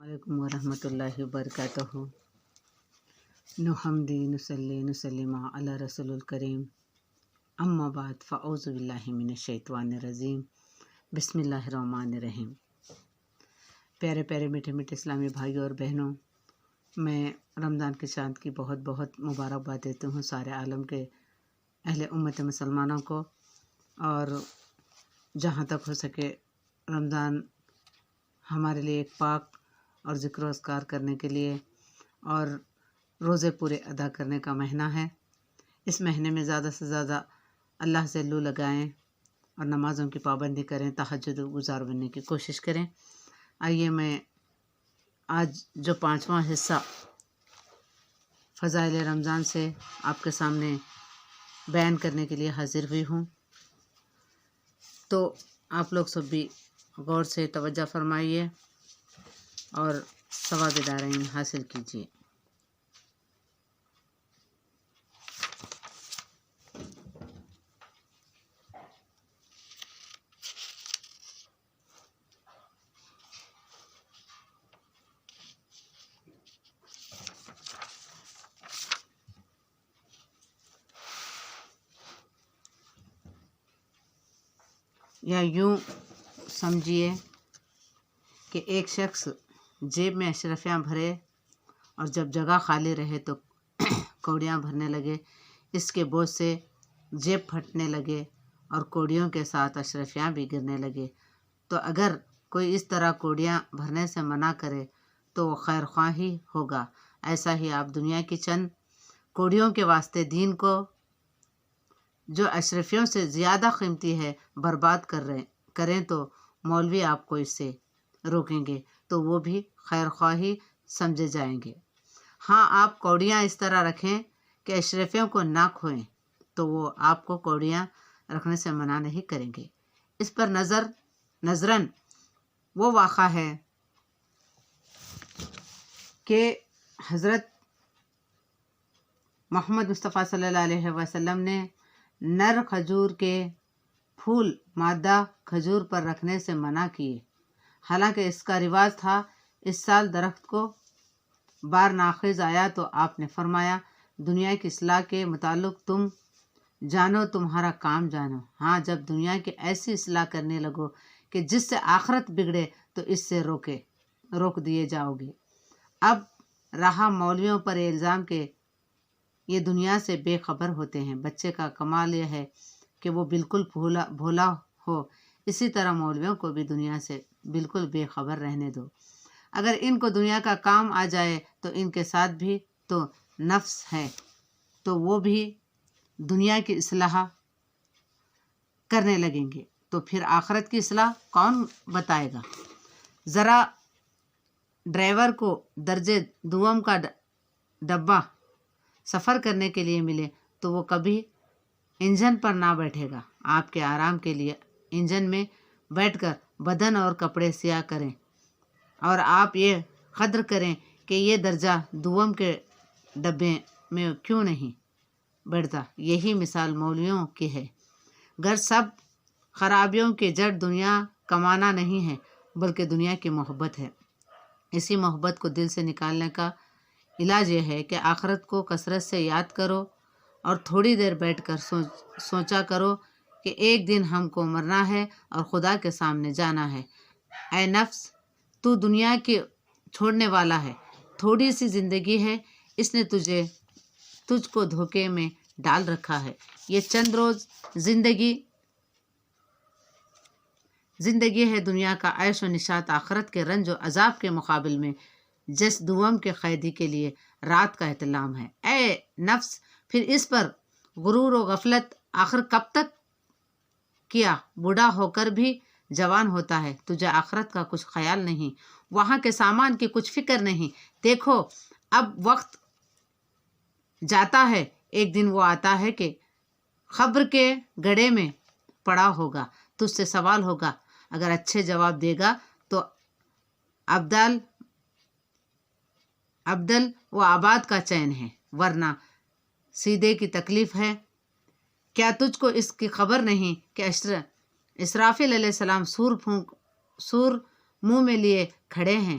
علیکم ورحمۃ اللہ وبرکاتہ۔ نحمدی نصلی نسلم علی رسول الکریم، اما بعد فاعوذ باللہ من الشیطان الرجیم، بسم اللہ الرحمن الرحیم۔ پیارے پیارے میٹھے میٹھے اسلامی بھائیوں اور بہنوں، میں رمضان کے چاند کی بہت بہت مبارکباد دیتی ہوں سارے عالم کے اہل امت مسلمانوں کو، اور جہاں تک ہو سکے رمضان ہمارے لیے ایک پاک اور ذکر و اذکار کرنے کے لیے اور روزے پورے ادا کرنے کا مہینہ ہے۔ اس مہینے میں زیادہ سے زیادہ اللہ سے لو لگائیں اور نمازوں کی پابندی کریں، تہجد گزار بننے کی کوشش کریں۔ آئیے میں آج جو 5واں حصہ فضائل رمضان سے آپ کے سامنے بیان کرنے کے لیے حاضر ہوئی ہوں، تو آپ لوگ سب بھی غور سے توجہ فرمائیے اور ثواب دارین حاصل کیجیے۔ یا یوں سمجھیے کہ ایک شخص جیب میں اشرفیاں بھرے اور جب جگہ خالی رہے تو کوڑیاں بھرنے لگے، اس کے بوجھ سے جیب پھٹنے لگے اور کوڑیوں کے ساتھ اشرفیاں بھی گرنے لگے۔ تو اگر کوئی اس طرح کوڑیاں بھرنے سے منع کرے تو وہ خیر خواہ ہی ہوگا۔ ایسا ہی آپ دنیا کی چند کوڑیوں کے واسطے دین کو، جو اشرفیوں سے زیادہ قیمتی ہے، برباد کریں تو مولوی آپ کو اس سے روکیں گے تو وہ بھی خیر خواہی سمجھے جائیں گے۔ ہاں، آپ کوڑیاں اس طرح رکھیں کہ اشرفیوں کو نہ کھوئیں تو وہ آپ کو کوڑیاں رکھنے سے منع نہیں کریں گے۔ اس پر نظراً وہ واقعہ ہے کہ حضرت محمد مصطفیٰ صلی اللہ علیہ وسلم نے نر کھجور کے پھول مادہ کھجور پر رکھنے سے منع کیے، حالانکہ اس کا رواج تھا۔ اس سال درخت کو بار ناخیز آیا تو آپ نے فرمایا، دنیا کی اصلاح کے متعلق تم جانو، تمہارا کام جانو۔ ہاں، جب دنیا کی ایسی اصلاح کرنے لگو کہ جس سے آخرت بگڑے تو اس سے روک دیے جاؤ گے۔ اب رہا مولویوں پر الزام کہ یہ دنیا سے بے خبر ہوتے ہیں۔ بچے کا کمال یہ ہے کہ وہ بالکل بھولا ہو، اسی طرح مولویوں کو بھی دنیا سے بالکل بے خبر رہنے دو۔ اگر ان کو دنیا کا کام آ جائے تو ان کے ساتھ بھی تو نفس ہے، تو وہ بھی دنیا کی اصلاح کرنے لگیں گے، تو پھر آخرت کی اصلاح کون بتائے گا؟ ذرا ڈرائیور کو درجے دوم کا ڈبہ سفر کرنے کے لیے ملے تو وہ کبھی انجن پر نہ بیٹھے گا۔ آپ کے آرام کے لیے انجن میں بیٹھ کر بدن اور کپڑے سیاہ کریں، اور آپ یہ قدر کریں کہ یہ درجہ دوم کے ڈبے میں کیوں نہیں بیٹھتا۔ یہی مثال مولویوں کی ہے۔ گر سب خرابیوں کی جڑ دنیا کمانا نہیں ہے بلکہ دنیا کی محبت ہے۔ اسی محبت کو دل سے نکالنے کا علاج یہ ہے کہ آخرت کو کثرت سے یاد کرو اور تھوڑی دیر بیٹھ کر سوچا کرو کہ ایک دن ہم کو مرنا ہے اور خدا کے سامنے جانا ہے۔ اے نفس، تو دنیا کی چھوڑنے والا ہے، تھوڑی سی زندگی ہے، اس نے تجھ کو دھوکے میں ڈال رکھا ہے۔ یہ چند روز زندگی ہے، دنیا کا عیش و نشاط آخرت کے رنج و عذاب کے مقابل میں جس دوم کے قیدی کے لیے رات کا احتلام ہے۔ اے نفس، پھر اس پر غرور و غفلت آخر کب تک کیا؟ بوڑھا ہو کر بھی جوان ہوتا ہے، تجھے آخرت کا کچھ خیال نہیں، وہاں کے سامان کی کچھ فکر نہیں۔ دیکھو، اب وقت جاتا ہے، ایک دن وہ آتا ہے کہ قبر کے گڑھے میں پڑا ہوگا، تجھ سے سوال ہوگا۔ اگر اچھے جواب دے گا تو ابدل و آباد کا چین ہے، ورنہ سیدھے کی تکلیف ہے۔ کیا تجھ کو اس کی خبر نہیں کہ اسرافیل علیہ السلام سور منہ میں لیے کھڑے ہیں؟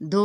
2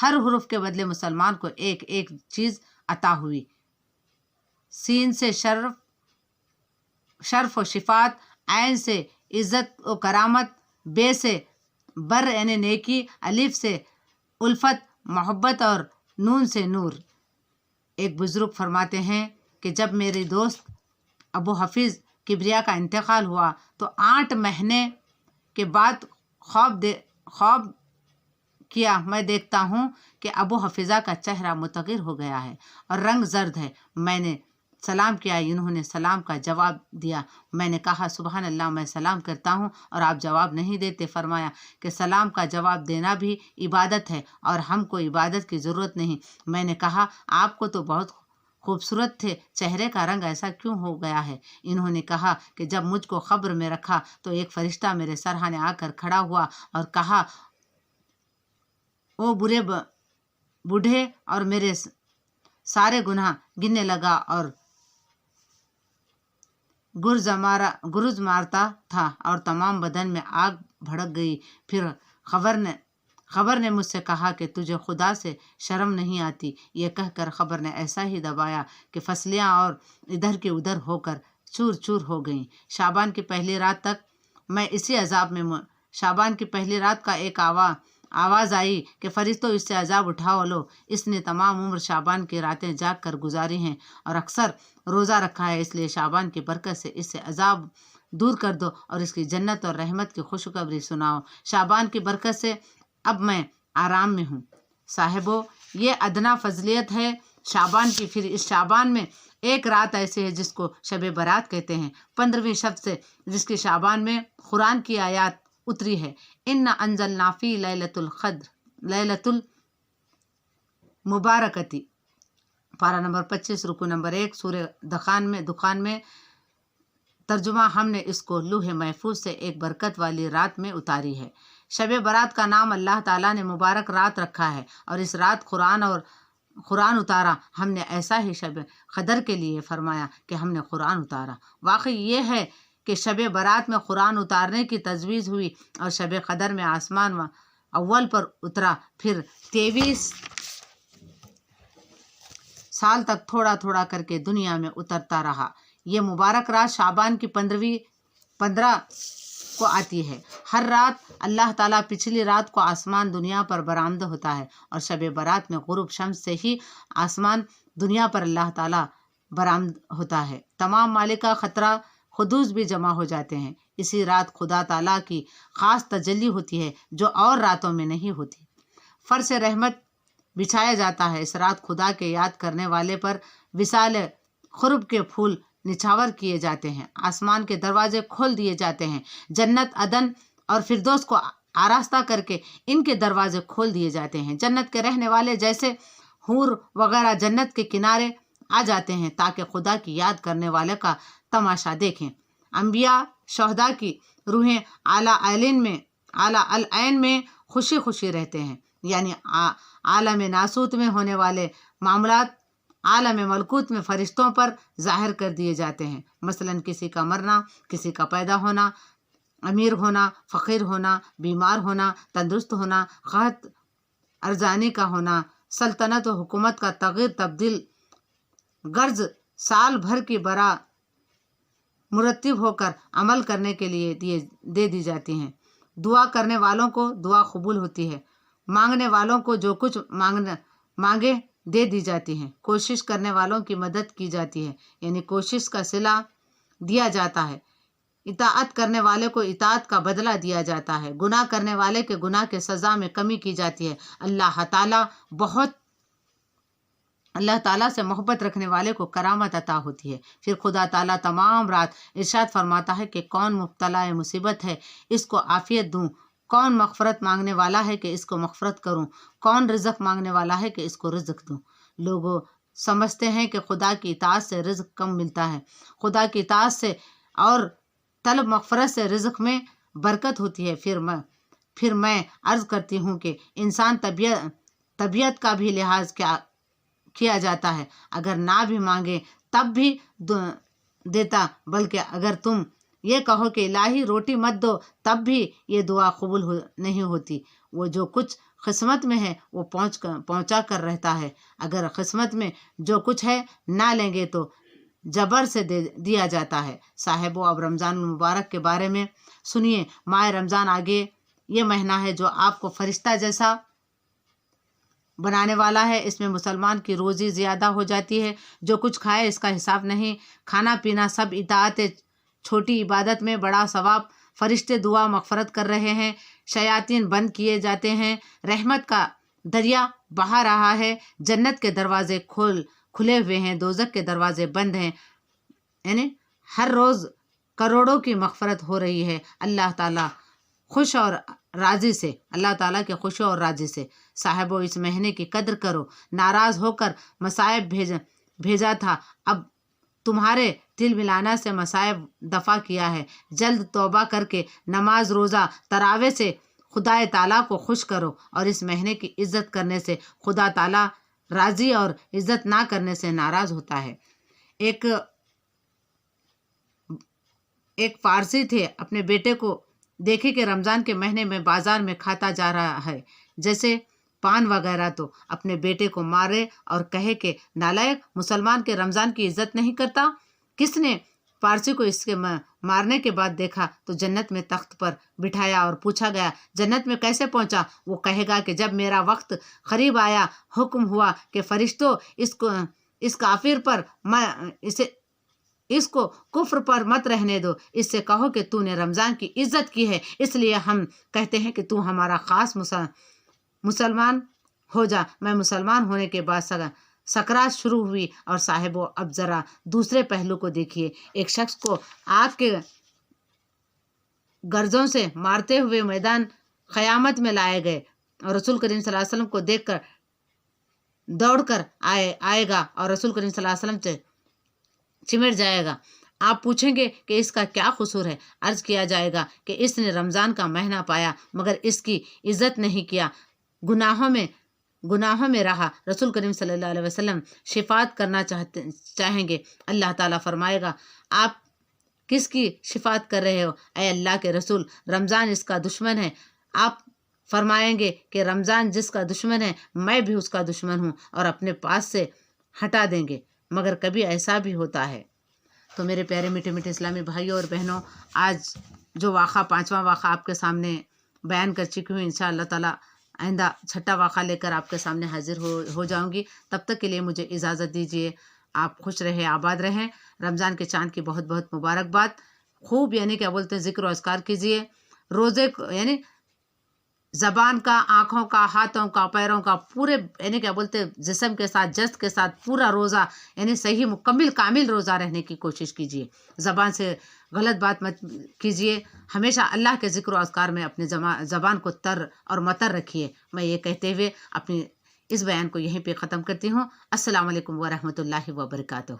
ہر حرف کے بدلے مسلمان کو ایک ایک چیز عطا ہوئی۔ سین سے شرف و شفات، عین سے عزت و کرامت، بے سے بر یعنی نیکی، الف سے الفت محبت اور نون سے نور۔ ایک بزرگ فرماتے ہیں کہ جب میری دوست ابو حفیظ کبریا کا انتقال ہوا تو 8 مہینے کے بعد خواب کیا میں دیکھتا ہوں کہ ابو حفیظہ کا چہرہ متغیر ہو گیا ہے اور رنگ زرد ہے۔ میں نے سلام کیا، انہوں نے سلام کا جواب دیا۔ میں نے کہا سبحان اللہ، میں سلام کرتا ہوں اور آپ جواب نہیں دیتے۔ فرمایا کہ سلام کا جواب دینا بھی عبادت ہے اور ہم کو عبادت کی ضرورت نہیں۔ میں نے کہا آپ کو تو بہت خوبصورت تھے، چہرے کا رنگ ایسا کیوں ہو گیا ہے؟ انہوں نے کہا کہ جب مجھ کو قبر میں رکھا تو ایک فرشتہ میرے سرہانے آ کر کھڑا ہوا اور کہا او بوڑھے، اور میرے سارے گناہ گننے لگا اور گرز مارتا تھا اور تمام بدن میں آگ بھڑک گئی۔ پھر خبر نے مجھ سے کہا کہ تجھے خدا سے شرم نہیں آتی؟ یہ کہہ کر خبر نے ایسا ہی دبایا کہ فصلیاں اور ادھر کی ادھر ہو کر چور چور ہو گئیں۔ شعبان کی پہلی رات تک میں اسی عذاب میں شعبان کی پہلی رات کا ایک آواز آئی کہ فرشتوں اس سے عذاب اٹھاؤ لو، اس نے تمام عمر شعبان کی راتیں جاگ کر گزاری ہیں اور اکثر روزہ رکھا ہے، اس لیے شعبان کی برکت سے اس سے عذاب دور کر دو اور اس کی جنت اور رحمت کی خوشخبری سناؤ۔ شعبان کی برکت سے اب میں آرام میں ہوں۔ صاحبو، یہ ادنا فضلیت ہے شعبان کی۔ پھر اس شعبان میں ایک رات ایسی ہے جس کو شب برات کہتے ہیں، 15ویں شب سے، جس کی شعبان میں قرآن کی آیات اتری ہے۔ اِنَّا أَنزَلْنَا فِي لَيْلَةِ الْقَدْرِ لَيْلَةُ الْمُبَارَكَةِ، پارہ نمبر 25 رکوع نمبر 1 سورہ دخان میں ترجمہ، ہم نے اس کو لوح محفوظ سے ایک برکت والی رات میں اتاری ہے۔ شب برات کا نام اللہ تعالیٰ نے مبارک رات رکھا ہے اور اس رات قرآن اتارا۔ ہم نے ایسا ہی شب قدر کے لیے فرمایا کہ ہم نے قرآن اتارا۔ واقعی یہ ہے کہ شب برات میں قرآن اتارنے کی تجویز ہوئی اور شب قدر میں آسمان اول پر اترا، پھر 23 سال تک تھوڑا تھوڑا کر کے دنیا میں اترتا رہا۔ یہ مبارک رات شعبان کی 15 کو آتی ہے۔ ہر رات اللہ تعالیٰ پچھلی رات کو آسمان دنیا پر برآمد ہوتا ہے اور شب برات میں غروب شمس سے ہی آسمان دنیا پر اللہ تعالیٰ برآمد ہوتا ہے۔ تمام مالکہ خطرہ قدوس بھی جمع ہو جاتے ہیں۔ اسی رات خدا تعالیٰ کی خاص تجلی ہوتی ہے جو اور راتوں میں نہیں ہوتی۔ فرش رحمت بچھایا جاتا ہے۔ اس رات خدا کے یاد کرنے والے پر وصال قرب کے پھول نچھاور کیے جاتے ہیں، آسمان کے دروازے کھول دیے جاتے ہیں، جنت، عدن اور فردوس کو آراستہ کر کے ان کے دروازے کھول دیے جاتے ہیں۔ جنت کے رہنے والے جیسے حور وغیرہ جنت کے کنارے آ جاتے ہیں تاکہ خدا کی یاد کرنے والے کا تماشا دیکھیں۔ انبیاء، شہداء کی روحیں اعلیٰ العین میں خوشی خوشی رہتے ہیں، یعنی عالم ناسوت میں ہونے والے معاملات عالم ملکوت میں فرشتوں پر ظاہر کر دیے جاتے ہیں۔ مثلاً کسی کا مرنا، کسی کا پیدا ہونا، امیر ہونا، فقیر ہونا، بیمار ہونا، تندرست ہونا، قحط ارزانی کا ہونا، سلطنت و حکومت کا تغیر تبدیل، غرض سال بھر کی برا مرتب ہو کر عمل کرنے کے لیے دے دی جاتی ہیں۔ دعا کرنے والوں کو دعا قبول ہوتی ہے، مانگنے والوں کو جو کچھ مانگے دے دی جاتی ہیں، کوشش کرنے والوں کی مدد کی جاتی ہے، یعنی کوشش کا صلہ دیا جاتا ہے، اطاعت کرنے والے کو اطاعت کا بدلہ دیا جاتا ہے، گناہ کرنے والے کے گناہ کے سزا میں کمی کی جاتی ہے۔ اللہ تعالیٰ سے محبت رکھنے والے کو کرامت عطا ہوتی ہے۔ پھر خدا تعالیٰ تمام رات ارشاد فرماتا ہے کہ کون مبتلا مصیبت ہے اس کو عافیت دوں، کون مغفرت مانگنے والا ہے کہ اس کو مغفرت کروں، کون رزق مانگنے والا ہے کہ اس کو رزق دوں۔ لوگوں سمجھتے ہیں کہ خدا کی اطاعت سے رزق کم ملتا ہے، خدا کی اطاعت سے اور طلب مغفرت سے رزق میں برکت ہوتی ہے۔ پھر میں عرض کرتی ہوں کہ انسان طبیعت کا بھی لحاظ کیا جاتا ہے، اگر نہ بھی مانگے تب بھی دیتا، بلکہ اگر تم یہ کہو کہ الہی روٹی مت دو تب بھی یہ دعا قبول نہیں ہوتی۔ وہ جو کچھ قسمت میں ہے وہ پہنچا کر رہتا ہے، اگر قسمت میں جو کچھ ہے نہ لیں گے تو جبر سے دیا جاتا ہے۔ صاحبو اب رمضان المبارک کے بارے میں سنیے۔ ماہ رمضان آگے یہ مہینہ ہے جو آپ کو فرشتہ جیسا بنانے والا ہے۔ اس میں مسلمان کی روزی زیادہ ہو جاتی ہے، جو کچھ کھائے اس کا حساب نہیں، کھانا پینا سب اطاعت، چھوٹی عبادت میں بڑا ثواب، فرشتے دعا مغفرت کر رہے ہیں، شیاطین بند کیے جاتے ہیں، رحمت کا دریا بہا رہا ہے، جنت کے دروازے کھلے ہوئے ہیں، دوزخ کے دروازے بند ہیں، یعنی ہر روز کروڑوں کی مغفرت ہو رہی ہے اللہ تعالیٰ خوش اور راضی سے، اللہ تعالیٰ کے خوش اور راضی سے۔ صاحبو اس مہینے کی قدر کرو، ناراض ہو کر مصائب بھیجا تھا، اب تمہارے دل ملانا سے مصائب دفع کیا ہے، جلد توبہ کر کے نماز روزہ تراویح سے خدا تعالیٰ کو خوش کرو، اور اس مہینے کی عزت کرنے سے خدا تعالیٰ راضی اور عزت نہ کرنے سے ناراض ہوتا ہے۔ ایک فارسی تھے، اپنے بیٹے کو دیکھے کہ رمضان کے مہینے میں بازار میں کھاتا جا رہا ہے جیسے پان وغیرہ، تو اپنے بیٹے کو مارے اور کہے کہ نالائق، مسلمان کے رمضان کی عزت نہیں کرتا۔ کس نے فارسی کو اس کے مارنے کے بعد دیکھا تو جنت میں تخت پر بٹھایا اور پوچھا گیا جنت میں کیسے پہنچا؟ وہ کہے گا کہ جب میرا وقت قریب آیا، حکم ہوا کہ فرشتوں اس کافر پر اس کو کفر پر مت رہنے دو، اس سے کہو کہ تو نے رمضان کی عزت کی ہے، اس لیے ہم کہتے ہیں کہ تو ہمارا خاص مسلمان ہو جا۔ میں مسلمان ہونے کے بعد سکرات شروع ہوئی، اور صاحبو اب ذرا دوسرے پہلو کو دیکھیے۔ ایک شخص کو آگ کے گرزوں سے مارتے ہوئے میدان قیامت میں لائے گئے، اور رسول کریم صلی اللہ علیہ وسلم کو دیکھ کر دوڑ کر آئے گا اور رسول کریم صلی اللہ علیہ وسلم سے چمٹ جائے گا۔ آپ پوچھیں گے کہ اس کا کیا قصور ہے؟ عرض کیا جائے گا کہ اس نے رمضان کا مہینہ پایا مگر اس کی عزت نہیں کیا، گناہوں میں رہا۔ رسول کریم صلی اللہ علیہ وسلم شفاعت کرنا چاہیں گے، اللہ تعالیٰ فرمائے گا آپ کس کی شفاعت کر رہے ہو؟ اے اللہ کے رسول، رمضان اس کا دشمن ہے۔ آپ فرمائیں گے کہ رمضان جس کا دشمن ہے میں بھی اس کا دشمن ہوں، اور اپنے پاس سے ہٹا دیں گے۔ مگر کبھی ایسا بھی ہوتا ہے۔ تو میرے پیارے میٹھے میٹھے اسلامی بھائیوں اور بہنوں، آج جو واقعہ 5واں واقعہ آپ کے سامنے بیان کر چکی ہوں، انشاءاللہ تعالیٰ آئندہ 6واں واقعہ لے کر آپ کے سامنے حاضر ہو جاؤں گی۔ تب تک کے لیے مجھے اجازت دیجیے۔ آپ خوش رہیں، آباد رہیں۔ رمضان کے چاند کی بہت بہت مبارکباد۔ خوب کیا بولتے ہیں ذکر و اذکار کیجیے، روزے زبان کا، آنکھوں کا، ہاتھوں کا، پیروں کا، پورے کیا بولتے جسم کے ساتھ، جسد کے ساتھ پورا روزہ صحیح مکمل کامل روزہ رہنے کی کوشش کیجیے۔ زبان سے غلط بات مت کیجیے، ہمیشہ اللہ کے ذکر و اذکار میں اپنے زبان کو تر اور متر رکھیے۔ میں یہ کہتے ہوئے اپنی اس بیان کو یہیں پہ ختم کرتی ہوں۔ السلام علیکم ورحمۃ اللہ وبرکاتہ۔